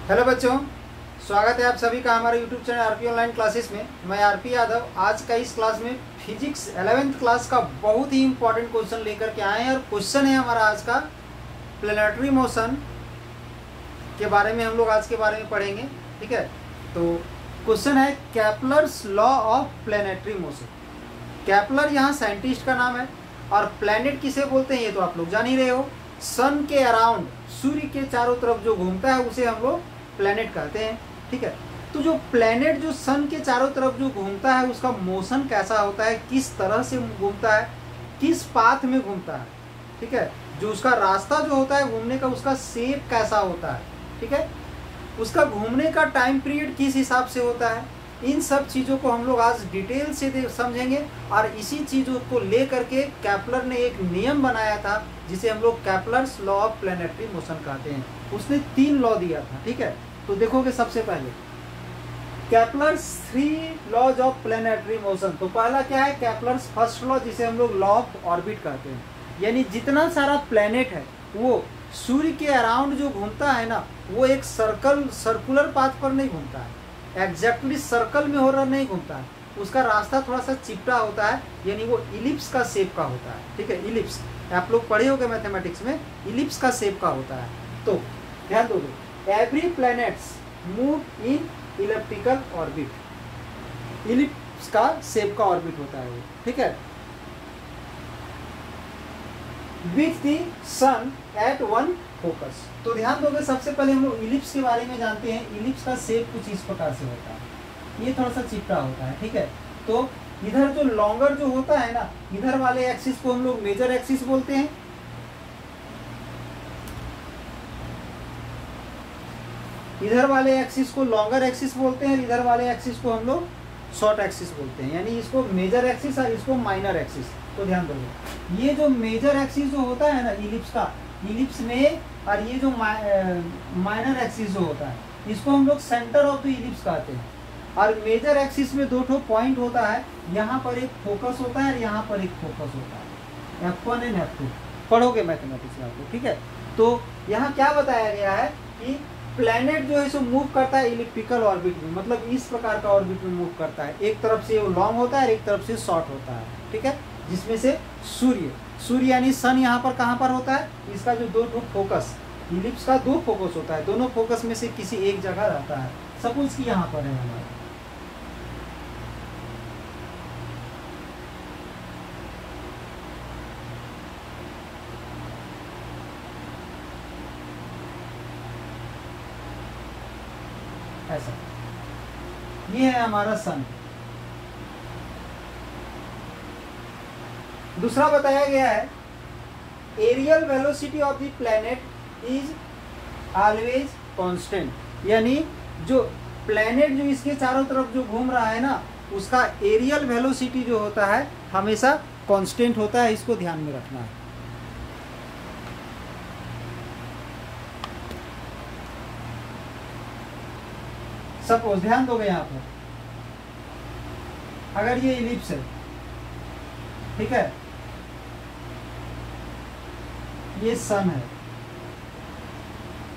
Hello बच्चों, स्वागत है आप सभी का हमारे YouTube channel RP online classes में। मैं आरपी यादव आज का इस क्लास में फिजिक्स 11th क्लास का बहुत ही इंपॉर्टेंट क्वेश्चन लेकर के आए हैं। और क्वेश्चन है हमारा आज का प्लैनेटरी मोशन के बारे में, हम लोग आज के बारे में पढ़ेंगे। ठीक है, तो क्वेश्चन है Kepler's law of planetary motion. Kepler यहाँ साइंटिस्ट का नाम है और प्लैनेट किसे बोलते हैं ये तो आप लोग जान ही रहे हो। सन के अराउंड, सूर्य के चारों तरफ जो घूमता है उसे हम लोग प्लैनेट कहते हैं। ठीक है, तो जो प्लैनेट जो सन के चारों तरफ जो घूमता है उसका मोशन कैसा होता है, किस तरह से घूमता है, किस पाथ में घूमता है। ठीक है, जो उसका रास्ता जो होता है घूमने का, उसका शेप कैसा होता है। ठीक है, उसका घूमने का टाइम पीरियड किस हिसाब से होता है। इन सब चीज़ों को हम लोग आज डिटेल से समझेंगे। और इसी चीज़ों को ले करके केपलर ने एक नियम बनाया था जिसे हम लोग Kepler's law of planetary motion कहते हैं। उसने 3 लॉ दिया था। ठीक है, तो देखोगे सबसे पहले Kepler's 3 laws of planetary motion. तो पहला क्या है, केपलर्स फर्स्ट लॉ जिसे हम लोग लॉ ऑफ ऑर्बिट कहते हैं। यानी जितना सारा प्लैनेट है वो सूर्य के अराउंड जो घूमता है ना, वो एक सर्कुलर पाथ पर नहीं घूमता है, एग्जैक्टली सर्कल में हो रहा नहीं घूमता है। उसका रास्ता थोड़ा सा चिपटा होता है, यानी वो इलिप्स का शेप का होता है। ठीक है, इलिप्स आप लोग पढ़े होंगे मैथमेटिक्स में, इलिप्स का शेप का होता है। तो ध्यान दोगे, every planets move in elliptical orbit. Ellipse का शेप का ऑर्बिट होता है वो। ठीक है, with the sun at one focus. तो ध्यान दोगे, सबसे पहले हम लोग इलिप्स के बारे में जानते हैं। इलिप्स का शेप कुछ इस प्रकार से होता है, ये थोड़ा सा चिपटा होता है। ठीक है, तो इधर जो लॉन्गर जो होता है ना, इधर वाले एक्सिस को हम लोग मेजर एक्सिस बोलते हैं। इधर वाले एक्सिस को लॉन्गर एक्सिस बोलते हैं, इधर वाले एक्सिस को हम लोग शॉर्ट एक्सिस बोलते हैं। यानी इसको मेजर एक्सिस और इसको माइनर एक्सिस। तो ध्यान दोगे, ये जो मेजर एक्सिस जो होता है ना इलिप्स का, इलिप्स में, और ये जो माइनर एक्सिस जो होता है इसको हम लोग सेंटर ऑफ द इलिप्स कहते हैं। और मेजर एक्सिस में 2 पॉइंट होता है, यहाँ पर एक फोकस होता है और यहाँ पर एक फोकस होता है। F1 एंड F2 पढ़ोगे मैथमेटिक्स में आप लोग। ठीक है, तो यहाँ क्या बताया गया है कि प्लैनेट जो है सो मूव करता है इलिप्टिकल ऑर्बिट में, मतलब इस प्रकार का ऑर्बिट में मूव करता है। एक तरफ से वो लॉन्ग होता है, एक तरफ से शॉर्ट होता है। ठीक है, जिसमें से सूर्य यानी सन यहाँ पर कहाँ पर होता है, इसका जो 2 फोकस, इलिप्स का 2 फोकस होता है, दोनों फोकस में से किसी एक जगह रहता है। सपोज कि यहाँ पर है हमारा, ऐसा ये है हमारा सन। दूसरा बताया गया है aerial velocity of the planet is always constant. यानी जो प्लैनेट जो इसके चारों तरफ जो घूम रहा है ना, उसका एरियल वेलोसिटी जो होता है हमेशा कांस्टेंट होता है। इसको ध्यान में रखना है। सपोज ध्यान दोगे यहाँ पर, अगर ये इलिप्स है, ठीक है, ये सन है,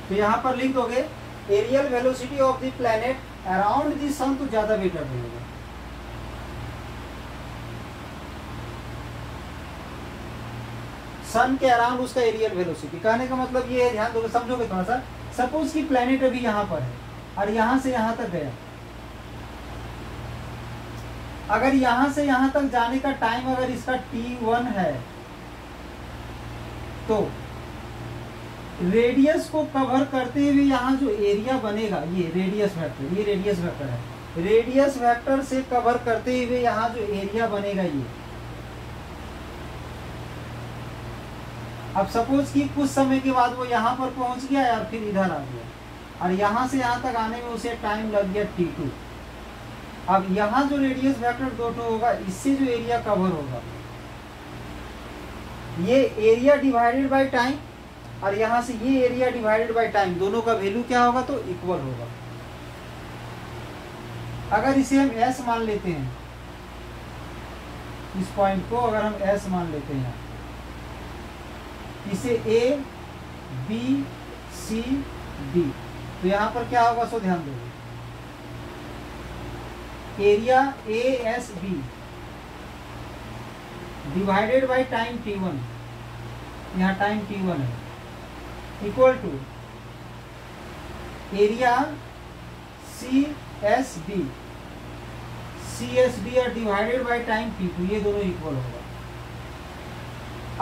तो यहाँ पर लिख दोगे areal velocity of the planet around the sun, तो ज्यादा बेटर रहेगा। सन के अराउंड उसका एरियल वेलोसिटी, कहने का मतलब ये है, ध्यान दोगे, समझोगे थोड़ा सा। सपोज कि प्लैनेट अभी यहाँ पर है और यहाँ से यहाँ तक गया। अगर यहाँ से यहाँ तक जाने का टाइम अगर इसका t1 है, तो रेडियस को कवर करते हुए यहाँ जो एरिया बनेगा, ये रेडियस वेक्टर, ये रेडियस वेक्टर है, रेडियस वेक्टर से कवर करते हुए यहाँ जो एरिया बनेगा ये। अब सपोज कि कुछ समय के बाद वो यहाँ पर पहुंच गया या फिर इधर आ गया, और यहाँ से यहाँ तक आने में उसे टाइम लग गया t2। अब यहाँ जो रेडियस वेक्टर 2 होगा, इससे जो एरिया कवर होगा, ये एरिया डिवाइडेड बाय टाइम, और यहाँ से ये एरिया डिवाइडेड बाय टाइम, दोनों का वैल्यू क्या होगा, तो इक्वल होगा। अगर इसे हम s मान लेते हैं, इस पॉइंट को अगर हम s मान लेते हैं, इसे A B C D तो यहाँ पर क्या होगा सो ध्यान दोगे, area ASB divided by time T1, यहाँ टाइम T1 है, इक्वल टू एरिया CSD और डिवाइडेड बाई टाइम T2, ये दोनों इक्वल होगा।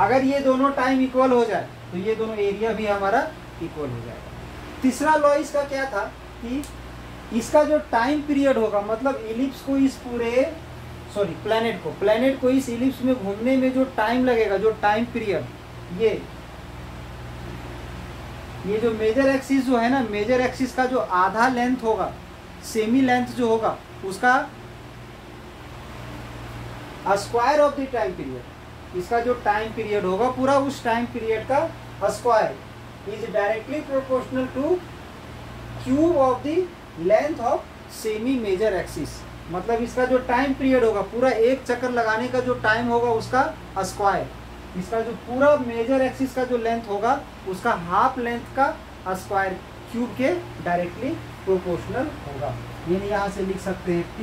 अगर ये दोनों टाइम इक्वल हो जाए तो ये दोनों एरिया भी हमारा इक्वल हो जाएगा। तीसरा लॉ इसका क्या था कि इसका जो टाइम पीरियड होगा, मतलब इलिप्स को इस पूरे प्लैनेट को इस इलिप्स में घूमने में जो टाइम लगेगा, जो टाइम पीरियड, ये जो मेजर एक्सिस जो है ना, मेजर एक्सिस का जो आधा लेंथ होगा, सेमी लेंथ जो होगा, उसका square of the time period, इसका जो टाइम पीरियड होगा पूरा, उस टाइम पीरियड का square is directly proportional to cube of the length of semi major axis. मतलब इसका जो टाइम पीरियड होगा, पूरा एक चक्कर लगाने का जो टाइम होगा उसका स्क्वायर, इसका जो पूरा मेजर एक्सिस का जो लेंथ होगा उसका हाफ लेंथ का स्क्वायर क्यूब के डायरेक्टली प्रोपोर्शनल होगा। यानी यहाँ से लिख सकते हैं T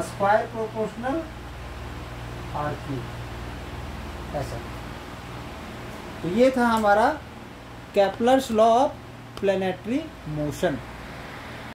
square proportional R cube, ऐसा। तो ये था हमारा Kepler's law of planetary motion.